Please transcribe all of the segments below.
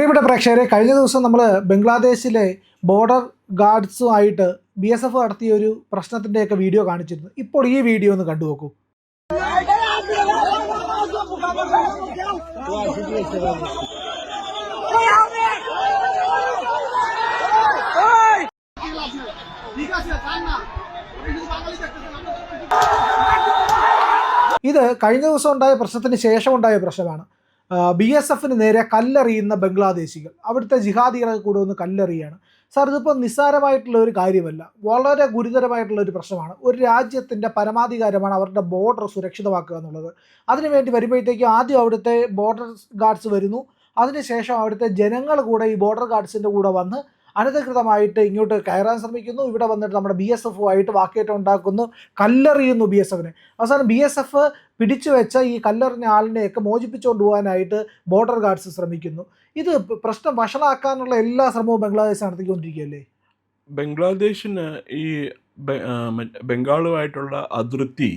പ്രിയപ്പെട്ട പ്രേക്ഷകരെ, കഴിഞ്ഞ ദിവസം നമ്മൾ ബംഗ്ലാദേശിലെ ബോർഡർ ഗാർഡ്സുമായിട്ട് BSF നടത്തിയ ഒരു പ്രശ്നത്തിൻ്റെയൊക്കെ വീഡിയോ കാണിച്ചിരുന്നു. ഇപ്പോൾ ഈ വീഡിയോ ഒന്ന് കണ്ടു നോക്കൂ. ഇത് കഴിഞ്ഞ ദിവസം ഉണ്ടായ പ്രശ്നത്തിന് ശേഷം ഉണ്ടായ പ്രശ്നമാണ്. BSFന് നേരെ കല്ലെറിയുന്ന ബംഗ്ലാദേശികൾ, അവിടുത്തെ ജിഹാദികളെ കൂടെ ഒന്ന് കല്ലെറിയാണ്. സാർ, ഇതിപ്പോൾ നിസ്സാരമായിട്ടുള്ള ഒരു കാര്യമല്ല, വളരെ ഗുരുതരമായിട്ടുള്ള ഒരു പ്രശ്നമാണ്. ഒരു രാജ്യത്തിൻ്റെ പരമാധികാരമാണ് അവരുടെ ബോർഡർ സുരക്ഷിതമാക്കുക എന്നുള്ളത്. അതിനുവേണ്ടി വരുമ്പോഴത്തേക്കും ആദ്യം അവിടുത്തെ ബോർഡർ ഗാർഡ്സ് വരുന്നു, അതിനുശേഷം അവിടുത്തെ ജനങ്ങൾ കൂടെ ഈ ബോർഡർ ഗാർഡ്സിൻ്റെ കൂടെ വന്ന് അനധികൃതമായിട്ട് ഇങ്ങോട്ട് കയറാൻ ശ്രമിക്കുന്നു. ഇവിടെ വന്നിട്ട് നമ്മുടെ BSFുമായിട്ട് വാക്കേറ്റം ഉണ്ടാക്കുന്നു, കല്ലെറിയുന്നു BSFനെ. അവസാനം BSF പിടിച്ചു വെച്ച ഈ കല്ലെറിഞ്ഞ ആളിനെയൊക്കെ മോചിപ്പിച്ചുകൊണ്ട് പോകാനായിട്ട് ബോർഡർ ഗാർഡ്സ് ശ്രമിക്കുന്നു. ഇത് പ്രശ്നം വഷളാക്കാനുള്ള എല്ലാ ശ്രമവും ബംഗ്ലാദേശ് നടത്തിക്കൊണ്ടിരിക്കുകയല്ലേ? ബംഗ്ലാദേശിന് ഈ ബംഗാളുമായിട്ടുള്ള അതിർത്തി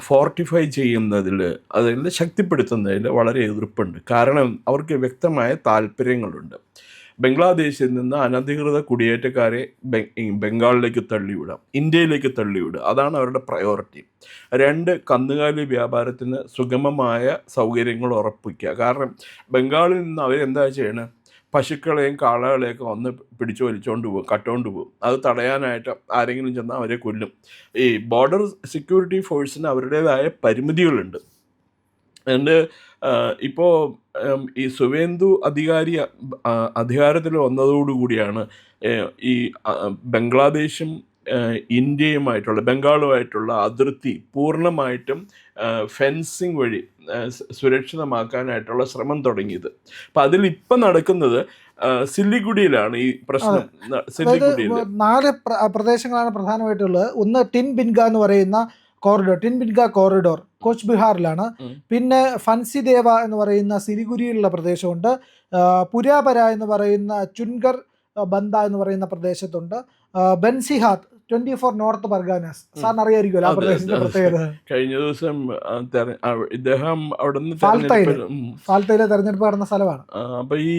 ഫോർട്ടിഫൈ ചെയ്യുന്നതിൽ, അതിൽ ശക്തിപ്പെടുത്തുന്നതിൽ വളരെ എതിർപ്പുണ്ട്. കാരണം അവർക്ക് വ്യക്തമായ താല്പര്യങ്ങളുണ്ട്. ബംഗ്ലാദേശിൽ നിന്ന് അനധികൃത കുടിയേറ്റക്കാരെ ബംഗാളിലേക്ക് തള്ളിവിടാം, ഇന്ത്യയിലേക്ക് തള്ളിവിടുക, അതാണ് അവരുടെ പ്രയോറിറ്റി. 2, കന്നുകാലി വ്യാപാരത്തിന് സുഗമമായ സൗകര്യങ്ങൾ ഉറപ്പിക്കുക. കാരണം ബംഗാളിൽ നിന്ന് അവരെന്താ ചെയ്യണേ, പശുക്കളെയും കാളകളെയൊക്കെ വന്ന് പിടിച്ചു വലിച്ചുകൊണ്ട് പോകും, കട്ടുകൊണ്ട് പോകും. അത് തടയാനായിട്ട് ആരെങ്കിലും ചെന്നാൽ അവരെ കൊല്ലും. ഈ ബോർഡർ സെക്യൂരിറ്റി ഫോഴ്സിന് അവരുടേതായ പരിമിതികളുണ്ട്. അതുകൊണ്ട് ഇപ്പോൾ ഈ സുവേന്ദു അധികാരത്തിൽ വന്നതോടുകൂടിയാണ് ഈ ബംഗ്ലാദേശും ഇന്ത്യയുമായിട്ടുള്ള, ബംഗാളുമായിട്ടുള്ള അതിർത്തി പൂർണ്ണമായിട്ടും ഫെൻസിങ് വഴി സുരക്ഷിതമാക്കാനായിട്ടുള്ള ശ്രമം തുടങ്ങിയത്. അപ്പം അതിലിപ്പം നടക്കുന്നത് സില്ലിഗുഡിയിലാണ് ഈ പ്രശ്നം. സില്ലിഗുഡിയിൽ 4 പ്രദേശങ്ങളാണ് പ്രധാനമായിട്ടുള്ളത്. ഒന്ന് ടിൻബിൻഗ എന്ന് പറയുന്ന കോറിഡോർ, ടിൻബിൻഗ കോറിഡോർ കോച്ച് ബിഹാറിലാണ്. പിന്നെ ഫൻസിദേവ എന്ന് പറയുന്ന സിലിഗുരിയിലുള്ള പ്രദേശമുണ്ട്. പുരാപര എന്ന് പറയുന്ന ചുൻഗർ ബന്ദ എന്ന് പറയുന്ന പ്രദേശത്തുണ്ട്. ബൻസിഹാത്ത് 24 നോർത്ത് പർഗാനാസ്, സാറിന് അറിയായിരിക്കുമല്ലോ ആ പ്രദേശത്തിന്റെ പ്രത്യേകത. കഴിഞ്ഞ ദിവസം ഇദ്ദേഹം അവിടുന്ന് ഫാൽത്തയിലെ തെരഞ്ഞെടുപ്പ് നടന്ന സ്ഥലമാണ്. അപ്പൊ ഈ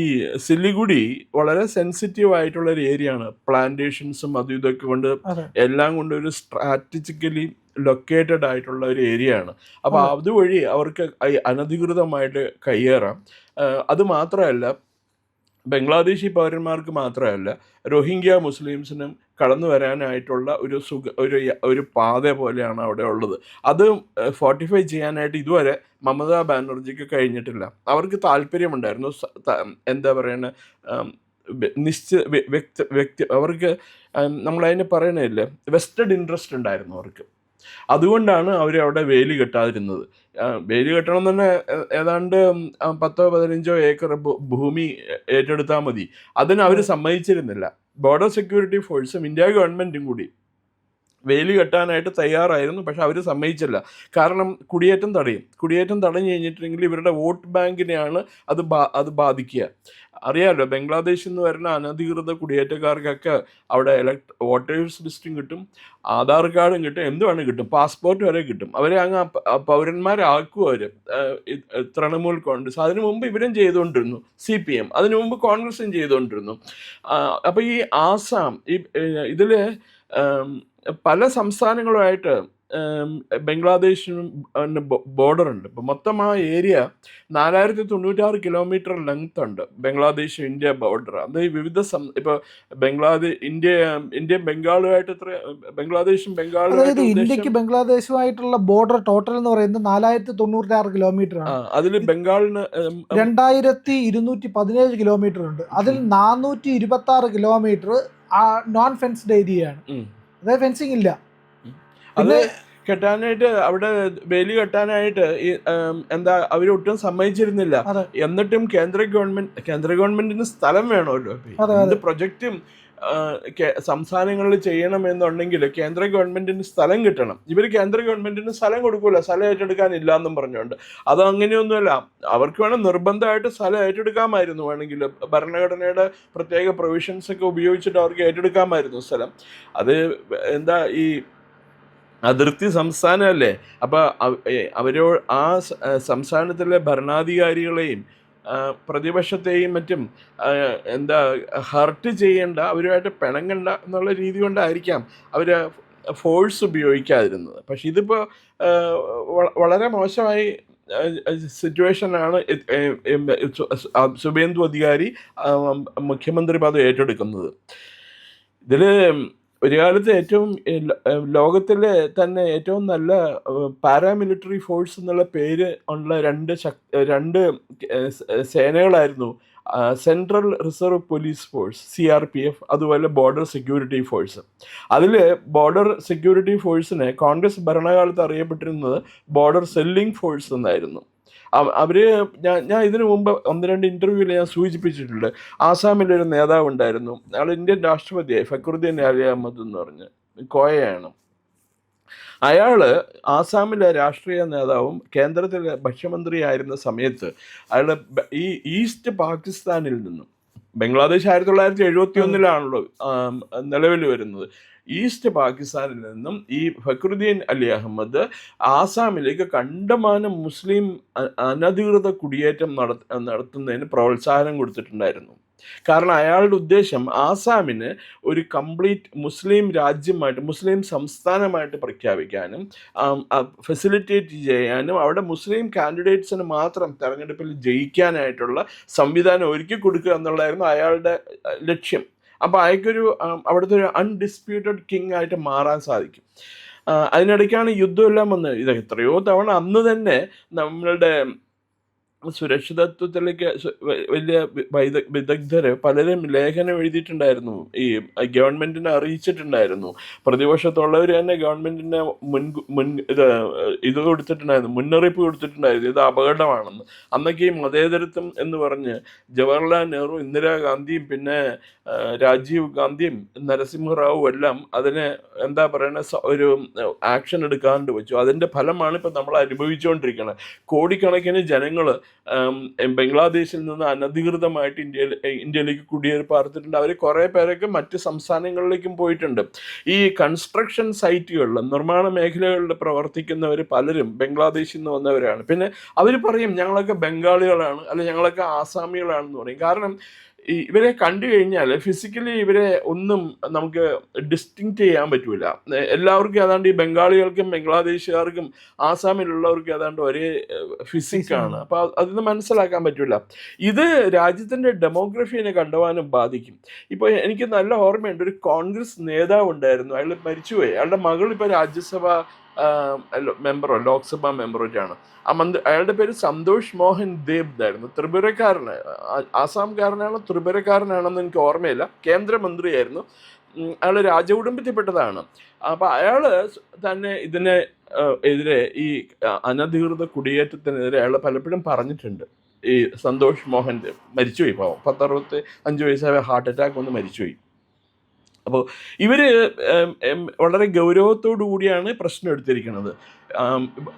സിലിഗുഡി വളരെ സെൻസിറ്റീവ് ആയിട്ടുള്ള ഒരു ഏരിയയാണ്. പ്ലാന്റേഷൻസും അതും ഇതൊക്കെ കൊണ്ട് എല്ലാം കൊണ്ട് ഒരു സ്ട്രാറ്റജിക്കലി ലൊക്കേറ്റഡ് ആയിട്ടുള്ള ഒരു ഏരിയ ആണ്. അപ്പോൾ അതുവഴി അവർക്ക് അനധികൃതമായിട്ട് കയ്യേറാം. അത് മാത്രമല്ല, ബംഗ്ലാദേശി പൗരന്മാർക്ക് മാത്രമല്ല, റോഹിംഗ്യ മുസ്ലിംസിനും കടന്നു വരാനായിട്ടുള്ള ഒരു പാത പോലെയാണ് അവിടെ ഉള്ളത്. അത് ഫോർട്ടിഫൈ ചെയ്യാനായിട്ട് ഇതുവരെ മമതാ ബാനർജിക്ക് കഴിഞ്ഞിട്ടില്ല. അവർക്ക് താല്പര്യമുണ്ടായിരുന്നു, എന്താ പറയുക, വ്യക്തി അവർക്ക് നമ്മളതിനെ പറയണില്ലേ, വെസ്റ്റഡ് ഇൻട്രസ്റ്റ് ഉണ്ടായിരുന്നു അവർക്ക്. അതുകൊണ്ടാണ് അവരവിടെ വേലി കെട്ടാതിരുന്നത്. വേലി കെട്ടണം തന്നെ ഏതാണ്ട് 10-15 ഏക്കർ ഭൂമി ഏറ്റെടുത്താൽ മതി. അതിന് അവർ സമ്മതിച്ചിരുന്നില്ല. ബോർഡർ സെക്യൂരിറ്റി ഫോഴ്സും ഇന്ത്യ ഗവൺമെൻറ്റും കൂടി വേലി കെട്ടാനായിട്ട് തയ്യാറായിരുന്നു, പക്ഷെ അവർ സമ്മതിച്ചില്ല. കാരണം കുടിയേറ്റം തടഞ്ഞു കഴിഞ്ഞിട്ടുണ്ടെങ്കിൽ ഇവരുടെ വോട്ട് ബാങ്കിനെയാണ് അത് ബാധിക്കുക. അറിയാമല്ലോ, ബംഗ്ലാദേശിൽ നിന്ന് വരുന്ന അനധികൃത കുടിയേറ്റക്കാർക്കൊക്കെ അവിടെ വോട്ടേഴ്സ് ലിസ്റ്റും കിട്ടും, ആധാർ കാർഡും കിട്ടും, എന്തുവേണം കിട്ടും, പാസ്പോർട്ട് വരെ കിട്ടും. അവരെ അങ്ങ് പൗരന്മാരാക്കും അവർ. തൃണമൂൽ കോൺഗ്രസ് അതിനു മുമ്പ് ഇവരും ചെയ്തുകൊണ്ടിരുന്നു, CPM അതിനു മുമ്പ് കോൺഗ്രസും ചെയ്തുകൊണ്ടിരുന്നു. അപ്പോൾ ഈ ആസാം, ഇതിൽ പല സംസ്ഥാനങ്ങളുമായിട്ട് ബംഗ്ലാദേശിനും ബോർഡറുണ്ട്. ഇപ്പോൾ മൊത്തം ആ ഏരിയ 4096 കിലോമീറ്റർ ലെങ്ത് ഉണ്ട്, ബംഗ്ലാദേശ് ഇന്ത്യ ബോർഡർ. അത് വിവിധ ഇപ്പോൾ ഇന്ത്യ ബംഗാളുമായിട്ട് ബംഗ്ലാദേശും ഇന്ത്യക്ക് ബംഗ്ലാദേശുമായിട്ടുള്ള ബോർഡർ ടോട്ടൽ എന്ന് പറയുന്നത് 4096 കിലോമീറ്റർ ആണ്. അതിൽ ബംഗാളിന് 2217 കിലോമീറ്റർ ഉണ്ട്. അതിൽ 426 കിലോമീറ്റർ നോൺ ഫെൻസ്ഡ് ഏരിയയാണ്, അതായത് ഫെൻസിങ് ഇല്ല. അത് കെട്ടാനായിട്ട്, അവിടെ വേലി കെട്ടാനായിട്ട് എന്താ അവരൊട്ടും സമ്മതിച്ചിരുന്നില്ല. എന്നിട്ടും കേന്ദ്ര ഗവൺമെന്റിന് സ്ഥലം വേണമല്ലോ. എന്ത് പ്രൊജക്റ്റും സംസ്ഥാനങ്ങളിൽ ചെയ്യണമെന്നുണ്ടെങ്കിൽ കേന്ദ്ര ഗവൺമെന്റിന് സ്ഥലം കിട്ടണം. ഇവർ കേന്ദ്ര ഗവൺമെന്റിന് സ്ഥലം കൊടുക്കൂല, സ്ഥലം ഏറ്റെടുക്കാനില്ല എന്നും പറഞ്ഞുകൊണ്ട്. അത് അങ്ങനെയൊന്നുമല്ല, അവർക്ക് വേണം നിർബന്ധമായിട്ട് സ്ഥലം ഏറ്റെടുക്കാമായിരുന്നു. വേണമെങ്കിൽ ഭരണഘടനയുടെ പ്രത്യേക പ്രൊവിഷൻസ് ഒക്കെ ഉപയോഗിച്ചിട്ട് അവർക്ക് ഏറ്റെടുക്കാമായിരുന്നു സ്ഥലം. അത് എന്താ, ഈ അതിർത്തി സംസ്ഥാനമല്ലേ. അപ്പോൾ ആ സംസ്ഥാനത്തിലെ ഭരണാധികാരികളെയും പ്രതിപക്ഷത്തെയും മറ്റും എന്താ ഹർട്ട് ചെയ്യേണ്ട, അവരുമായിട്ട് പിണങ്ങണ്ട എന്നുള്ള രീതി കൊണ്ടായിരിക്കാം അവർ ഫോഴ്സ് ഉപയോഗിക്കാതിരുന്നത്. പക്ഷെ ഇതിപ്പോൾ വളരെ മോശമായി സിറ്റുവേഷനാണ് സുബേന്ദു അധികാരി മുഖ്യമന്ത്രി പദം ഏറ്റെടുക്കുന്നത്. ഇതിൽ ഒരു കാലത്ത് ഏറ്റവും ലോകത്തിലെ തന്നെ ഏറ്റവും നല്ല പാരാമിലിറ്ററി ഫോഴ്സ് എന്നുള്ള പേര് ഉള്ള രണ്ട് സേനകളായിരുന്നു central reserve police force CRPF, അതുപോലെ ബോർഡർ സെക്യൂരിറ്റി ഫോഴ്സ്. അതിൽ ബോർഡർ സെക്യൂരിറ്റി ഫോഴ്സിനെ കോൺഗ്രസ് ഭരണകാലത്ത് അറിയപ്പെട്ടിരുന്നത് ബോർഡർ സെല്ലിംഗ് ഫോഴ്സ് എന്നായിരുന്നു. അവർ ഞാൻ ഇതിനു മുമ്പ് 1-2 ഇൻ്റർവ്യൂവിൽ ഞാൻ സൂചിപ്പിച്ചിട്ടുണ്ട്. ആസാമിലൊരു നേതാവ് ഉണ്ടായിരുന്നു, അയാൾ ഇന്ത്യൻ രാഷ്ട്രപതിയായി, ഫക്രുദ്ദീൻ അലി അഹമ്മദ് എന്ന് പറഞ്ഞ്, കോയയാണ്. അയാൾ ആസാമിലെ രാഷ്ട്രീയ നേതാവും കേന്ദ്രത്തിലെ ഭക്ഷ്യമന്ത്രിയായിരുന്ന സമയത്ത് അയാൾ ഈ ഈസ്റ്റ് പാകിസ്ഥാനിൽ നിന്നും, ബംഗ്ലാദേശ് 1971 നിലവിൽ വരുന്നത്, ഈസ്റ്റ് പാകിസ്ഥാനിൽ നിന്നും ഈ ഫക്രുദ്ദീൻ അലി അഹമ്മദ് ആസാമിലേക്ക് കണ്ടമാനം മുസ്ലിം അനധികൃത കുടിയേറ്റം നടത്തുന്നതിന് പ്രോത്സാഹനം കൊടുത്തിട്ടുണ്ടായിരുന്നു. കാരണം അയാളുടെ ഉദ്ദേശം ആസാമിന് ഒരു കംപ്ലീറ്റ് മുസ്ലിം രാജ്യമായിട്ട്, മുസ്ലിം സംസ്ഥാനമായിട്ട് പ്രഖ്യാപിക്കാനും ഫെസിലിറ്റേറ്റ് ചെയ്യാനും അവിടെ മുസ്ലിം കാൻഡിഡേറ്റ്സിന് മാത്രം തെരഞ്ഞെടുപ്പിൽ ജയിക്കാനായിട്ടുള്ള സംവിധാനം ഒരുക്കി കൊടുക്കുക എന്നുള്ളതായിരുന്നു അയാളുടെ ലക്ഷ്യം. അപ്പോൾ അയാൾക്കൊരു അവിടുത്തെ ഒരു അൺഡിസ്പ്യൂട്ടഡ് കിങ് ആയിട്ട് മാറാൻ സാധിക്കും. അതിനിടയ്ക്കാണ് യുദ്ധമെല്ലാം വന്നത്. ഇത് എത്രയോ തവണ അന്ന് തന്നെ നമ്മളുടെ സുരക്ഷിതത്വത്തിലേക്ക് വലിയ വിദഗ്ധർ പലരും ലേഖനം എഴുതിയിട്ടുണ്ടായിരുന്നു, ഈ ഗവൺമെൻറ്റിനെ അറിയിച്ചിട്ടുണ്ടായിരുന്നു. പ്രതിപക്ഷത്തുള്ളവർ തന്നെ ഗവൺമെൻറ്റിനെ ഇത് കൊടുത്തിട്ടുണ്ടായിരുന്നു, മുന്നറിയിപ്പ് കൊടുത്തിട്ടുണ്ടായിരുന്നു, ഇത് അപകടമാണെന്ന്. അന്നൊക്കെ ഈ മതേതരത്വം എന്ന് പറഞ്ഞ് ജവഹർലാൽ നെഹ്റു, ഇന്ദിരാഗാന്ധിയും പിന്നെ രാജീവ് ഗാന്ധിയും നരസിംഹറാവു എല്ലാം അതിനെ എന്താ പറയുക ഒരു ആക്ഷൻ എടുക്കാണ്ട് വെച്ചു. അതിൻ്റെ ഫലമാണ് ഇപ്പം നമ്മൾ അനുഭവിച്ചുകൊണ്ടിരിക്കുന്നത്. കോടിക്കണക്കിന് ജനങ്ങൾ ബംഗ്ലാദേശിൽ നിന്ന് അനധികൃതമായിട്ട് ഇന്ത്യയിലേക്ക് കുടിയേറിപ്പാർത്തിട്ടുണ്ട്. അവർ കുറേ പേരൊക്കെ മറ്റ് സംസ്ഥാനങ്ങളിലേക്കും പോയിട്ടുണ്ട്. ഈ കൺസ്ട്രക്ഷൻ സൈറ്റുകളിൽ, നിർമ്മാണ മേഖലകളിൽ പ്രവർത്തിക്കുന്നവർ പലരും ബംഗ്ലാദേശിൽ നിന്ന് വന്നവരാണ്. പിന്നെ അവർ പറയും ഞങ്ങളൊക്കെ ബംഗാളികളാണ്, അല്ലെ ഞങ്ങളൊക്കെ ആസാമികളാണെന്ന് പറയും. കാരണം ഇവരെ കണ്ടു കഴിഞ്ഞാൽ ഫിസിക്കലി ഇവരെ ഒന്നും നമുക്ക് ഡിസ്റ്റിങ്ക്റ്റ് ചെയ്യാൻ പറ്റൂല. എല്ലാവർക്കും ഏതാണ്ട് ഈ ബംഗാളികൾക്കും ബംഗ്ലാദേശുകാർക്കും ആസാമിലുള്ളവർക്കും ഏതാണ്ട് ഒരേ ഫിസിക്കാണ്. അപ്പോൾ അതിന് മനസ്സിലാക്കാൻ പറ്റൂല. ഇത് രാജ്യത്തിൻ്റെ ഡെമോഗ്രഫീനെ കണ്ടുപോകാനും ബാധിക്കും. ഇപ്പോൾ എനിക്ക് നല്ല ഓർമ്മയുണ്ട്, ഒരു കോൺഗ്രസ് നേതാവ് ഉണ്ടായിരുന്നു, അയാൾ മരിച്ചുപോയി. അയാളുടെ മകൾ ഇപ്പോൾ രാജ്യസഭ മെമ്പറോ ലോക്സഭാ മെമ്പറൊക്കെയാണ്. അയാളുടെ പേര് സന്തോഷ് മോഹൻ ദേബ് എന്നായിരുന്നു. ത്രിപുരക്കാരന്, ആസാംകാരനാണോ ത്രിപുരക്കാരനാണെന്ന് എനിക്ക് ഓർമ്മയില്ല. കേന്ദ്രമന്ത്രിയായിരുന്നു. അയാൾ രാജകുടുംബത്തിൽപ്പെട്ടതാണ്. അപ്പോൾ അയാൾ തന്നെ എതിരെ ഈ അനധികൃത കുടിയേറ്റത്തിനെതിരെ അയാൾ പലപ്പോഴും പറഞ്ഞിട്ടുണ്ട്. ഈ സന്തോഷ് മോഹൻ ദേബ് മരിച്ചുപോയി, പാവം, 65 വയസ്സായ ഹാർട്ട് അറ്റാക്ക് വന്ന് മരിച്ചുപോയി. അപ്പോൾ ഇവർ വളരെ ഗൗരവത്തോടു കൂടിയാണ് പ്രശ്നം എടുത്തിരിക്കുന്നത്.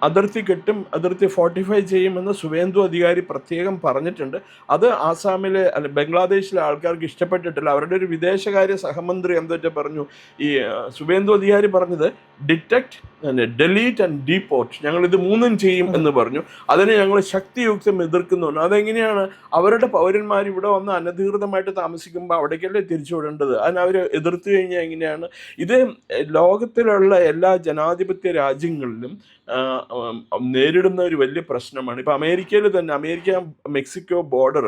അതിർത്തി കെട്ടും, അതിർത്തി ഫോർട്ടിഫൈ ചെയ്യുമെന്ന് സുവേന്ദു അധികാരി പ്രത്യേകം പറഞ്ഞിട്ടുണ്ട്. അത് ആസാമിലെ ബംഗ്ലാദേശിലെ ആൾക്കാർക്ക് ഇഷ്ടപ്പെട്ടിട്ടില്ല. അവരുടെ ഒരു വിദേശകാര്യ സഹമന്ത്രി എന്തൊക്കെ പറഞ്ഞു, ഈ സുവേന്ദു അധികാരി പറഞ്ഞത് ഡിറ്റക്ട്, ഡെലീറ്റ് ആൻഡ് ഡീപോർട്ട്, ഞങ്ങളിത് മൂന്നും ചെയ്യും എന്ന് പറഞ്ഞു. അതിനെ ഞങ്ങൾ ശക്തിയുക്തം എതിർക്കുന്നുണ്ട്. അതെങ്ങനെയാണ്? അവരുടെ പൗരന്മാർ ഇവിടെ വന്ന് അനധികൃതമായിട്ട് താമസിക്കുമ്പോൾ അവിടേക്കല്ലേ തിരിച്ചുവിടേണ്ടത്? അതിന് അവർ എതിർത്ത് കഴിഞ്ഞാൽ എങ്ങനെയാണ്? ഇത് ലോകത്തിലുള്ള എല്ലാ ജനാധിപത്യ രാജ്യങ്ങളിലും നേരിടുന്ന ഒരു വലിയ പ്രശ്നമാണ്. ഇപ്പോൾ അമേരിക്കയിൽ തന്നെ, അമേരിക്ക മെക്സിക്കോ ബോർഡർ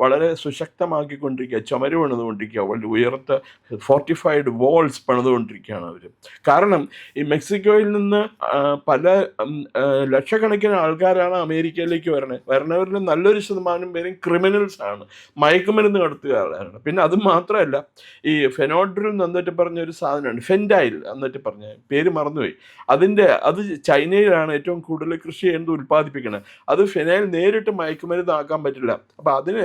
വളരെ സുശക്തമാക്കിക്കൊണ്ടിരിക്കുക, ചുമര് പണിതുകൊണ്ടിരിക്കുക, വളരെ ഉയർത്ത ഫോർട്ടിഫൈഡ് വാൾസ് പണിതുകൊണ്ടിരിക്കുകയാണ് അവർ. കാരണം ഈ മെക്സിക്കോയിൽ നിന്ന് പല ലക്ഷക്കണക്കിന് ആൾക്കാരാണ് അമേരിക്കയിലേക്ക് വരണവരിൽ നല്ലൊരു ശതമാനം പേരും ക്രിമിനൽസ് ആണ്, മയക്കുമരുന്ന് കടത്തുകാരാണ്. പിന്നെ അത് മാത്രമല്ല, ഈ ഫെനോഡ്രിൽ എന്നിട്ട് പറഞ്ഞൊരു സാധനമാണ്, ഫെൻഡൈൽ എന്നിട്ട് പറഞ്ഞ പേര് മറന്നുപോയി. അത് ചൈനയിലാണ് ഏറ്റവും കൂടുതൽ കൃഷി ചെയ്യുന്നത്, ഉൽപ്പാദിപ്പിക്കുന്നത്. അത് ഫെനൈൽ നേരിട്ട് മയക്കുമരുന്നാക്കാൻ പറ്റില്ല. അപ്പോൾ അതിന്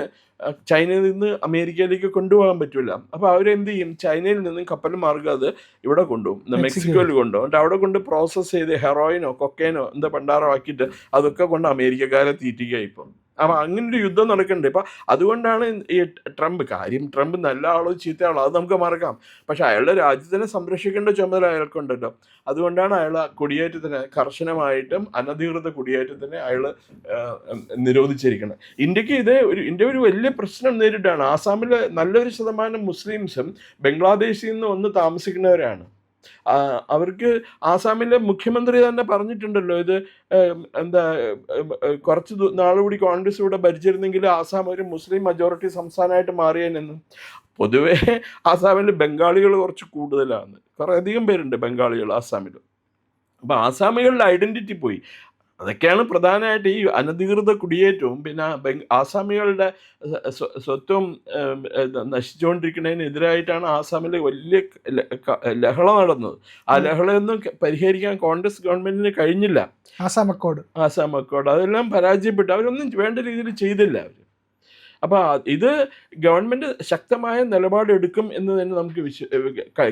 ചൈനയിൽ നിന്ന് അമേരിക്കയിലേക്ക് കൊണ്ടുപോകാൻ പറ്റില്ല. അപ്പോൾ അവരെന്ത് ചെയ്യും? ചൈനയിൽ നിന്നും കപ്പൽ മാർഗ്ഗം അത് ഇവിടെ കൊണ്ടുപോകും, മെക്സിക്കോയിൽ കൊണ്ടുപോകും. എന്നിട്ട് അവിടെ കൊണ്ട് പ്രോസസ്സ് ചെയ്ത് ഹെറോയിനോ കൊക്കൈനോ എന്താ പണ്ടാറോ ആക്കിയിട്ട് അതൊക്കെ കൊണ്ട് അമേരിക്കക്കാരെ തീറ്റിക്കുക. ഇപ്പം അപ്പം അങ്ങനെ ഒരു യുദ്ധം നടക്കുന്നുണ്ട്. ഇപ്പം അതുകൊണ്ടാണ് ഈ ട്രംപ് നല്ല ആളോ ചീത്ത ആളോ അത് നമുക്ക് മറക്കാം, പക്ഷെ അയാളുടെ രാജ്യത്തിനെ സംരക്ഷിക്കേണ്ട ചുമതല അയാൾക്കുണ്ടല്ലോ. അതുകൊണ്ടാണ് അയാൾ കുടിയേറ്റത്തിന് കർശനമായിട്ടും അനധികൃത കുടിയേറ്റത്തിന് അയാൾ നിരോധിച്ചിരിക്കുന്നത്. ഇന്ത്യ ഒരു വലിയ പ്രശ്നം നേരിട്ടാണ്. ആസാമിൽ നല്ലൊരു ശതമാനം മുസ്ലിംസും ബംഗ്ലാദേശിൽ നിന്ന് വന്ന് താമസിക്കുന്നവരാണ്. അവർക്ക് ആസാമിലെ മുഖ്യമന്ത്രി തന്നെ പറഞ്ഞിട്ടുണ്ടല്ലോ, ഇത് എന്താ കുറച്ച് നാളുകൂടി കോൺഗ്രസ് ഇവിടെ ഭരിച്ചിരുന്നെങ്കിൽ ആസാം ഒരു മുസ്ലിം മജോറിറ്റി സംസ്ഥാനമായിട്ട് മാറിയേനെന്ന്. പൊതുവേ ആസാമിൽ ബംഗാളികൾ കുറച്ച് കൂടുതലാണ്, കുറേ അധികം പേരുണ്ട് ബംഗാളികൾ ആസാമിൽ. അപ്പോൾ ആസാമികളുടെ ഐഡൻറ്റിറ്റി പോയി. അതൊക്കെയാണ് പ്രധാനമായിട്ട് ഈ അനധികൃത കുടിയേറ്റവും പിന്നെ ആസാമികളുടെ സ്വത്വം നശിച്ചുകൊണ്ടിരിക്കുന്നതിനെതിരായിട്ടാണ് ആസാമിൽ വലിയ ലഹള നടന്നത്. ആ ലഹളയൊന്നും പരിഹരിക്കാൻ കോൺഗ്രസ് ഗവൺമെന്റിന് കഴിഞ്ഞില്ല. ആസാം അക്കോർഡ് അതെല്ലാം പരാജയപ്പെട്ടു. അവരൊന്നും വേണ്ട രീതിയിൽ ചെയ്തില്ല അവർ. അപ്പോൾ ഇത് ഗവൺമെൻറ് ശക്തമായ നിലപാടെടുക്കും എന്ന് തന്നെ നമുക്ക്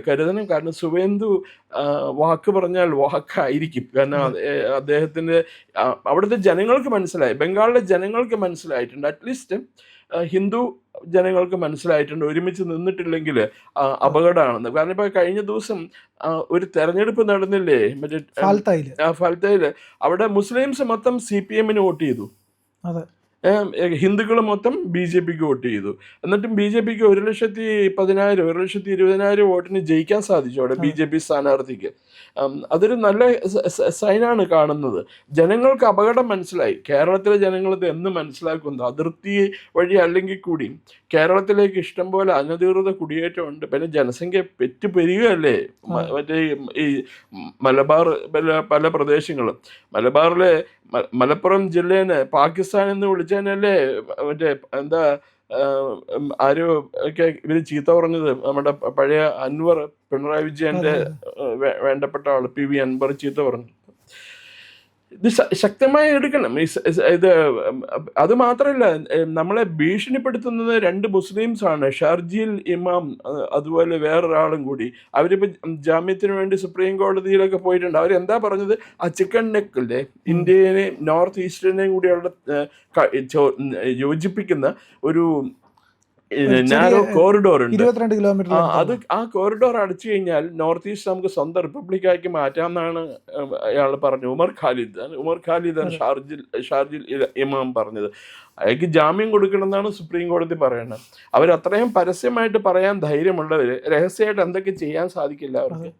കരുതണം. കാരണം സുവേന്ദു വാക്ക് പറഞ്ഞാൽ വാക്കായിരിക്കും. കാരണം അദ്ദേഹത്തിൻ്റെ അവിടുത്തെ ജനങ്ങൾക്ക് മനസ്സിലായി, ബംഗാളിലെ ജനങ്ങൾക്ക് മനസ്സിലായിട്ടുണ്ട്, അറ്റ്ലീസ്റ്റ് ഹിന്ദു ജനങ്ങൾക്ക് മനസ്സിലായിട്ടുണ്ട് ഒരുമിച്ച് നിന്നിട്ടില്ലെങ്കിൽ അപകടമാണെന്ന്. കാരണം ഇപ്പോൾ കഴിഞ്ഞ ദിവസം ഒരു തെരഞ്ഞെടുപ്പ് നടന്നില്ലേ മറ്റേ ഫാൽത്തയിൽ, അവിടെ മുസ്ലിംസ് മൊത്തം CPM വോട്ട് ചെയ്തു, ഹിന്ദുക്കൾ മൊത്തം BJP വോട്ട് ചെയ്തു. എന്നിട്ടും BJP 1,10,000 1,20,000 വോട്ടിന് ജയിക്കാൻ സാധിച്ചു അവിടെ BJP സ്ഥാനാർത്ഥിക്ക്. അതൊരു നല്ല സൈനാണ് കാണുന്നത്. ജനങ്ങൾക്ക് അപകടം മനസ്സിലായി. കേരളത്തിലെ ജനങ്ങളിത് എന്ന് മനസ്സിലാക്കുന്നു. അതിർത്തി വഴി അല്ലെങ്കിൽ കൂടി കേരളത്തിലേക്ക് ഇഷ്ടംപോലെ അനധികൃത കുടിയേറ്റമുണ്ട്. പിന്നെ ജനസംഖ്യ പെരുകയല്ലേ. മറ്റേ ഈ മലബാർ പല പ്രദേശങ്ങളും, മലബാറിലെ മലപ്പുറം ജില്ലേനെ പാകിസ്ഥാൻ എന്ന് വിളിച്ചതിനല്ലേ മറ്റേ എന്താ ആരോ ഒക്കെ ഇവർ ചീത്ത പറഞ്ഞത്. നമ്മുടെ പഴയ അൻവർ, പിണറായി വിജയൻ്റെ വേണ്ടപ്പെട്ട ആൾ PV അൻവർ ചീത്ത പറഞ്ഞു. ഇത് ശക്തമായി എടുക്കണം. ഇത് അത് മാത്രമല്ല, നമ്മളെ ഭീഷണിപ്പെടുത്തുന്നത് 2 മുസ്ലിംസാണ്, ഷർജീൽ ഇമാം അതുപോലെ വേറൊരാളും കൂടി. അവരിപ്പോൾ ജാമ്യത്തിന് വേണ്ടി സുപ്രീം കോടതിയിലൊക്കെ പോയിട്ടുണ്ട്. അവരെന്താ പറഞ്ഞത്, ആ ചിക്കൻ നെക്ക് ഇല്ലേ, ഇന്ത്യനെയും നോർത്ത് ഈസ്റ്റിനെയും കൂടി അവിടെ യോജിപ്പിക്കുന്ന ഒരു നാരോ കോറിഡോർ ഉണ്ട്. 22 കിലോമീറ്റർ. അത് ആ കോറിഡോർ അടച്ചു കഴിഞ്ഞാൽ നോർത്ത് ഈസ്റ്റ് നമുക്ക് സ്വന്തം റിപ്പബ്ലിക്കാക്കി മാറ്റാമെന്നാണ് അയാൾ പറഞ്ഞത്. ഉമർ ഖാലിദാണ് ഷാർജിൽ ഇമാം പറഞ്ഞത്. അയാൾക്ക് ജാമ്യം കൊടുക്കണമെന്നാണ് സുപ്രീം കോടതി പറയുന്നത്. അവരത്രയും പരസ്യമായിട്ട് പറയാൻ ധൈര്യമുള്ളവർ രഹസ്യമായിട്ട് എന്തൊക്കെ ചെയ്യാൻ സാധിക്കില്ല അവർക്ക്.